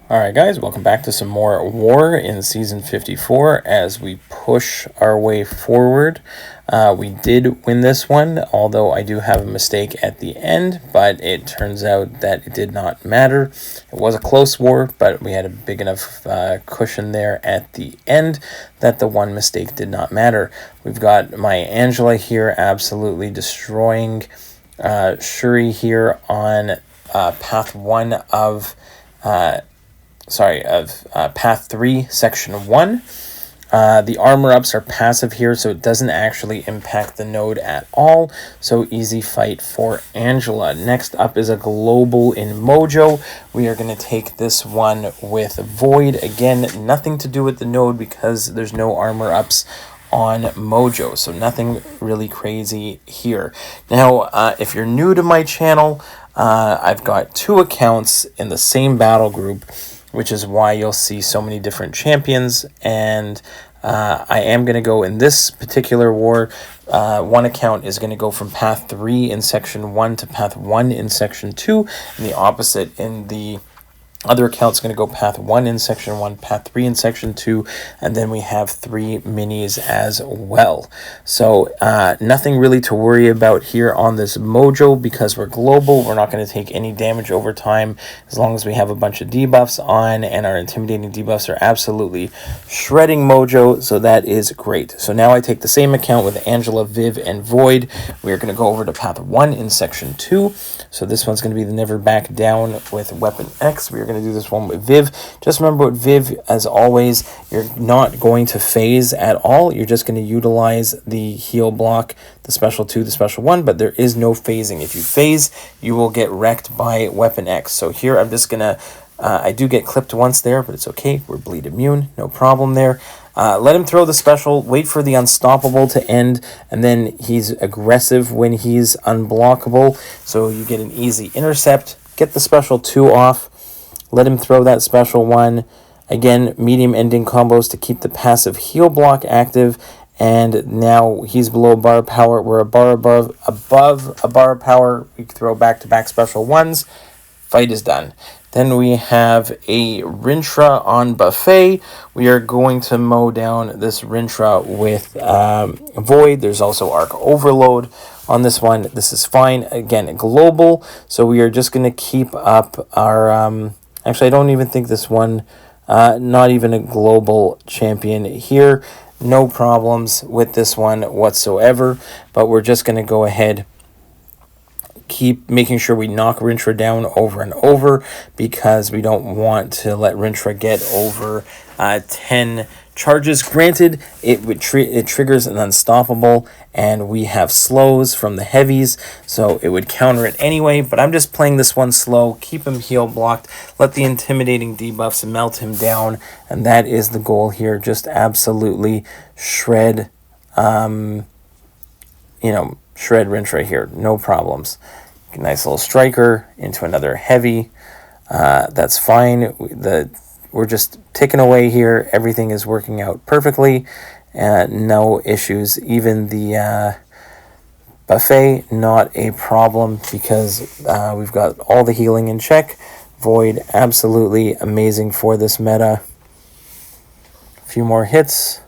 Alright guys, welcome back to some more War in Season 54 as we push our way forward. We did win this one, although I do have a mistake at the end, but it turns out that it did not matter. It was a close war, but we had a big enough cushion there at the end that the one mistake did not matter. We've got my Angela here absolutely destroying Shuri here on path 1 of... path 3, section 1. The armor ups are passive here, so it doesn't actually impact the node at all. So easy fight for Angela. Next up is a global in Mojo. We are going to take this one with Void. Again, nothing to do with the node because there's no armor ups on Mojo, so nothing really crazy here. Now, if you're new to my channel, I've got 2 accounts in the same battle group, which is why you'll see so many different champions, and I am going to go in this particular war. One account is going to go from path 3 in section 1 to path 1 in section 2, and the opposite in the other account's going to go path 1 in section 1, path 3 in section 2, and then we have 3 minis as well. So nothing really to worry about here on this Mojo because we're global. We're not going to take any damage over time as long as we have a bunch of debuffs on, and our intimidating debuffs are absolutely shredding Mojo, so that is great. So now I take the same account with Angela, Viv, and Void. We're going to go over to path 1 in section 2. So this one's going to be the Never Back Down with Weapon X. We're going to do this one with Viv. Just remember with Viv, as always, you're not going to phase at all. You're just going to utilize the heal block, the special 2, the special 1, but there is no phasing. If you phase, you will get wrecked by Weapon X. So here I'm just going to, I do get clipped once there, but it's okay. We're bleed immune, no problem there. Let him throw the special, wait for the unstoppable to end, and then he's aggressive when he's unblockable. So you get an easy intercept, get the special 2 off, let him throw that special 1. Again, medium ending combos to keep the passive heal block active, and now he's below bar power. We're a bar above a bar power. We throw back-to-back special 1s. Fight is done. Then we have a Rintra on Buffet. We are going to mow down this Rintra with Void. There's also Arc Overload on this one. This is fine. Again, global. So we are just going to keep up our... actually, I don't even think this one... not even a global champion here. No problems with this one whatsoever. But we're just going to go ahead, keep making sure we knock Rintra down over and over because we don't want to let Rintra get over 10 charges. Granted, it triggers an unstoppable, and we have slows from the heavies, so it would counter it anyway, but I'm just playing this one slow, keep him heal blocked, let the intimidating debuffs melt him down, and that is the goal here. Just absolutely shred shred Rintra here, no problems. Nice little striker into another heavy. That's fine. We're just ticking away here. Everything is working out perfectly. No issues. Even the Buffet, not a problem because we've got all the healing in check. Void, absolutely amazing for this meta. A few more hits,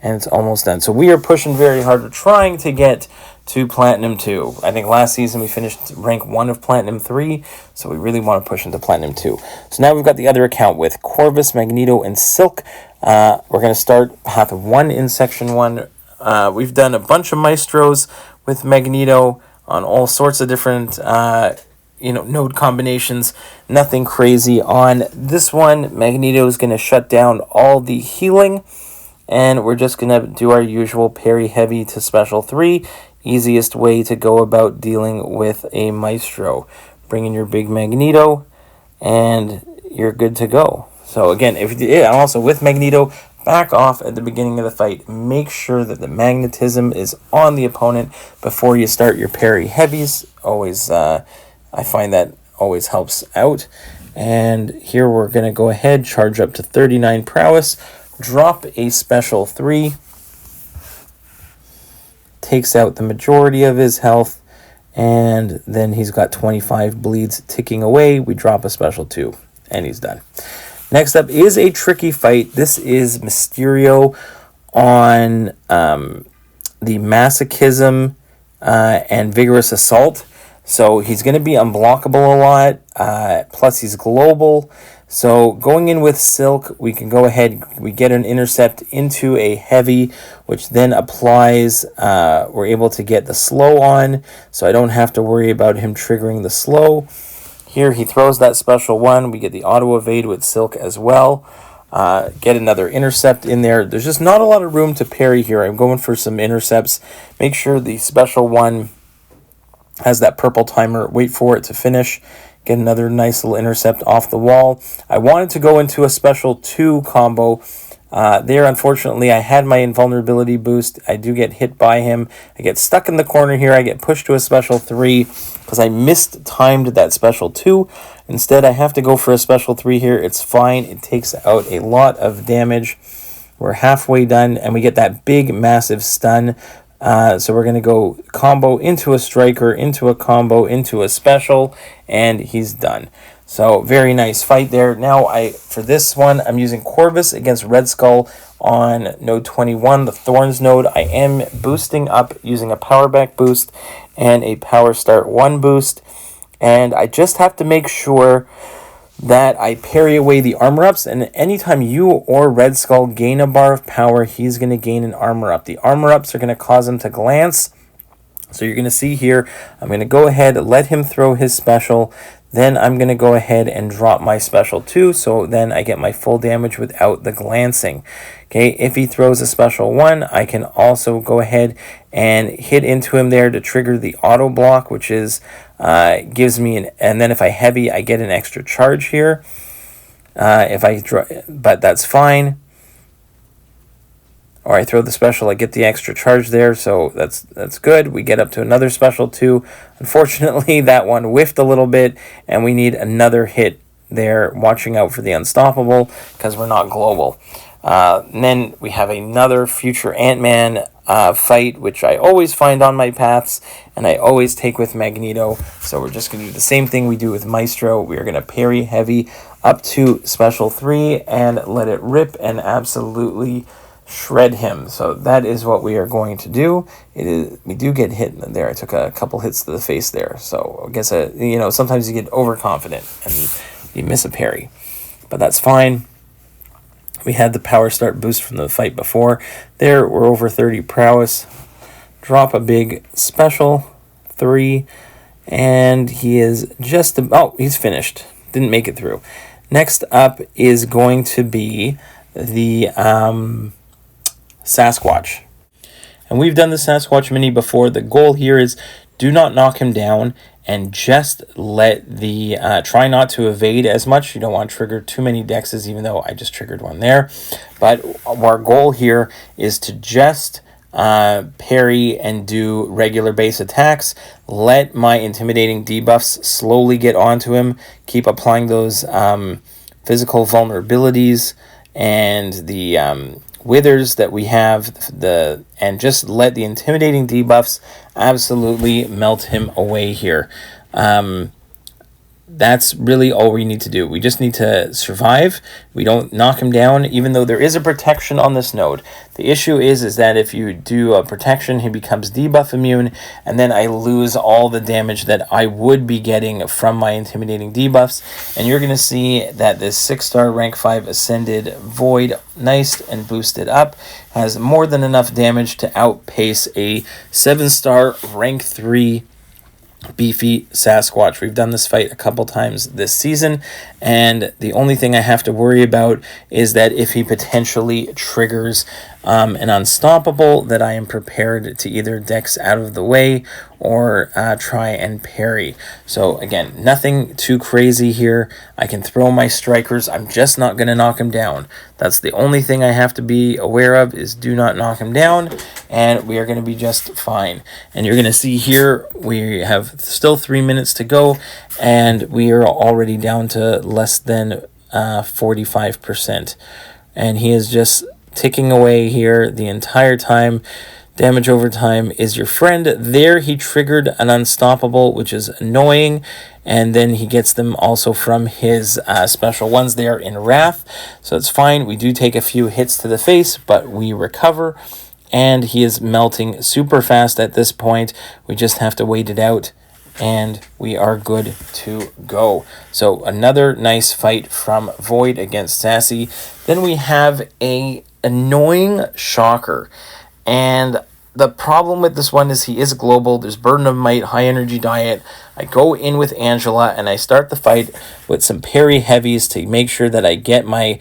and it's almost done. So we are pushing very hard. We're trying to get to Platinum 2. I think last season we finished rank 1 of Platinum 3, so we really want to push into Platinum 2. So now we've got the other account with Corvus, Magneto, and Silk. We're going to start path 1 in section 1. We've done a bunch of Maestros with Magneto on all sorts of different node combinations. Nothing crazy on this one. Magneto is going to shut down all the healing, and we're just going to do our usual parry heavy to special 3. Easiest way to go about dealing with a Maestro. Bring in your big Magneto, and you're good to go. So again, and also with Magneto, back off at the beginning of the fight. Make sure that the magnetism is on the opponent before you start your parry heavies. Always, I find that always helps out. And here we're going to go ahead, charge up to 39 prowess, drop a special 3, takes out the majority of his health, and then he's got 25 bleeds ticking away. We drop a special 2. and he's done. Next up is a tricky fight. This is Mysterio on the Masochism and Vigorous Assault. So he's going to be unblockable a lot, plus he's global. So going in with Silk, we can go ahead, we get an intercept into a heavy, which then applies, we're able to get the slow on, so I don't have to worry about him triggering the slow. Here he throws that special one, we get the auto evade with Silk as well. Get another intercept in there. There's just not a lot of room to parry here. I'm going for some intercepts. Make sure the special one has that purple timer. Wait for it to finish. Get another nice little intercept off the wall. I wanted to go into a special 2 combo. There, unfortunately, I had my invulnerability boost. I do get hit by him. I get stuck in the corner here. I get pushed to a special 3 because I mistimed that special 2. Instead, I have to go for a special 3 here. It's fine. It takes out a lot of damage. We're halfway done, and we get that big, massive stun. So we're going to go combo into a striker, into a combo, into a special, and he's done. So very nice fight there. Now, for this one, I'm using Corvus against Red Skull on node 21, the Thorns node. I am boosting up using a power back boost and a power start 1 boost. And I just have to make sure that I parry away the armor ups, and anytime you or Red Skull gain a bar of power, he's going to gain an armor up. The armor ups are going to cause him to glance. So you're going to see here, I'm going to go ahead, let him throw his special. Then I'm going to go ahead and drop my special 2, so then I get my full damage without the glancing. Okay, if he throws a special 1, I can also go ahead and hit into him there to trigger the auto block, which is gives me and then if I heavy, I get an extra charge here. But that's fine. Or I throw the special, I get the extra charge there, so that's good. We get up to another special 2. Unfortunately, that one whiffed a little bit, and we need another hit there, watching out for the unstoppable, because we're not global. And then we have another future Ant-Man fight, which I always find on my paths, and I always take with Magneto. So we're just going to do the same thing we do with Maestro. We are going to parry heavy up to special 3 and let it rip and absolutely shred him. So that is what we are going to do. We do get hit there. I took a couple hits to the face there. So I guess sometimes you get overconfident and you miss a parry, but that's fine. We had the power start boost from the fight before. There, we're over 30 prowess. Drop a big special 3, and he is just he's finished. Didn't make it through. Next up is going to be the Sasquatch. And we've done the Sasquatch mini before. The goal here is do not knock him down and just let the try not to evade as much. You don't want to trigger too many dexes, even though I just triggered one there. But our goal here is to just parry and do regular base attacks. Let my intimidating debuffs slowly get onto him. Keep applying those physical vulnerabilities and the withers that we have, and just let the intimidating debuffs absolutely melt him away here. That's really all we need to do. We just need to survive. We don't knock him down, even though there is a protection on this node. The issue is that if you do a protection, he becomes debuff immune, and then I lose all the damage that I would be getting from my intimidating debuffs. And you're going to see that this 6-star rank 5 ascended void, nice and boosted up, has more than enough damage to outpace a 7-star rank 3 beefy Sasquatch. We've done this fight a couple times this season, and the only thing I have to worry about is that if he potentially triggers an unstoppable, that I am prepared to either dex out of the way or try and parry. So again, nothing too crazy here. I can throw my strikers. I'm just not going to knock him down. That's the only thing I have to be aware of, is do not knock him down, and we are going to be just fine. And you're going to see here we have still 3 minutes to go, and we are already down to less than 45%. And he is just ticking away here the entire time. Damage over time is your friend. There he triggered an unstoppable, which is annoying. And then he gets them also from his special ones there in Wrath. So it's fine. We do take a few hits to the face, but we recover. And he is melting super fast at this point. We just have to wait it out. And we are good to go. So another nice fight from Void against Sassy. Then we have a annoying Shocker. And the problem with this one is he is global. There's Burden of Might, high energy diet. I go in with Angela and I start the fight with some parry heavies to make sure that I get my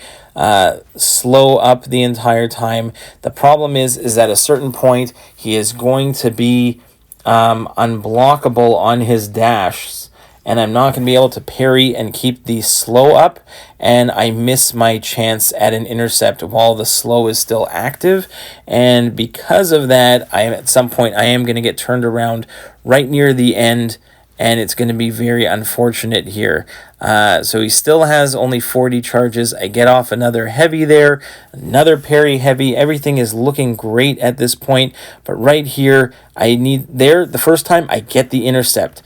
slow up the entire time. The problem is at a certain point he is going to be unblockable on his dash, and I'm not going to be able to parry and keep the slow up, and I miss my chance at an intercept while the slow is still active. And because of that, at some point I am going to get turned around right near the end, and it's going to be very unfortunate here. So he still has only 40 charges. I get off another heavy there, another parry heavy. Everything is looking great at this point. But right here, the first time I get the intercept.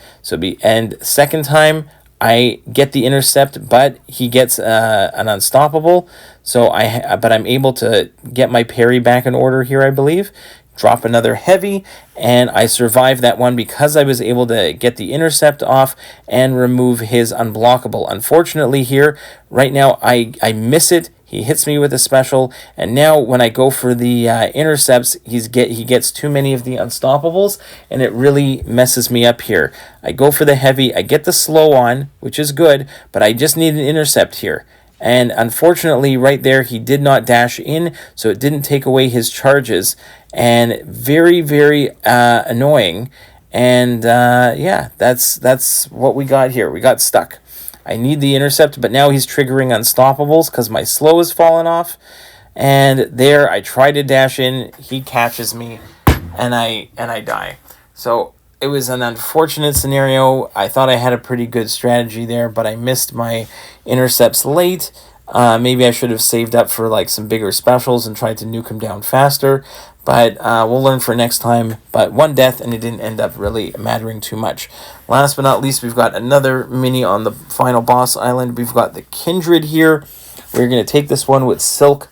And second time, I get the intercept, but he gets an unstoppable. But I'm able to get my parry back in order here, I believe. Drop another heavy, and I survived that one because I was able to get the intercept off and remove his unblockable. Unfortunately here, right now, I miss it. He hits me with a special, and now when I go for the intercepts, he gets too many of the unstoppables, and it really messes me up here. I go for the heavy, I get the slow on, which is good, but I just need an intercept here. And unfortunately, right there, he did not dash in, so it didn't take away his charges. And very, very annoying. And yeah, that's what we got here. We got stuck. I need the intercept, but now he's triggering unstoppables because my slow has fallen off. And there, I try to dash in. He catches me, and I die. So it was an unfortunate scenario. I thought I had a pretty good strategy there, but I missed my intercepts late. Maybe I should have saved up for like some bigger specials and tried to nuke him down faster. But we'll learn for next time. But one death, and it didn't end up really mattering too much. Last but not least, we've got another mini on the final boss island. We've got the Kindred here. We're going to take this one with Silk.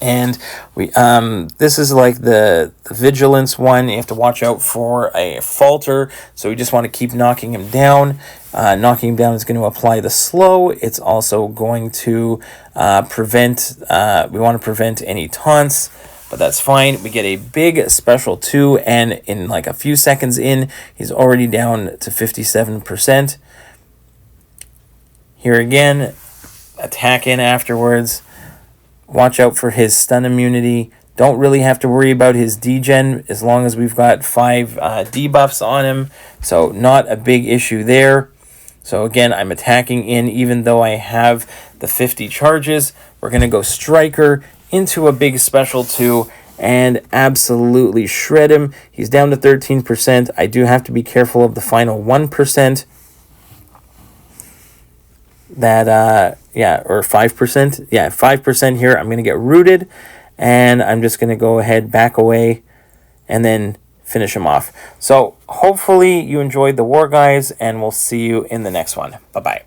And this is like the vigilance one. You have to watch out for a falter, so we just want to keep knocking him down. Knocking him down is going to apply the slow. It's also going to prevent. We want to prevent any taunts, but that's fine. We get a big special 2, and in like a few seconds in, he's already down to 57%. Here again, attack in afterwards. Watch out for his stun immunity. Don't really have to worry about his degen as long as we've got 5 debuffs on him. So not a big issue there. So again, I'm attacking in even though I have the 50 charges. We're going to go Striker into a big special 2 and absolutely shred him. He's down to 13%. I do have to be careful of the final 1%. That or 5%. Yeah, 5% here. I'm going to get rooted, and I'm just going to go ahead, back away, and then finish him off. So hopefully you enjoyed the war, guys, and we'll see you in the next one. Bye-bye.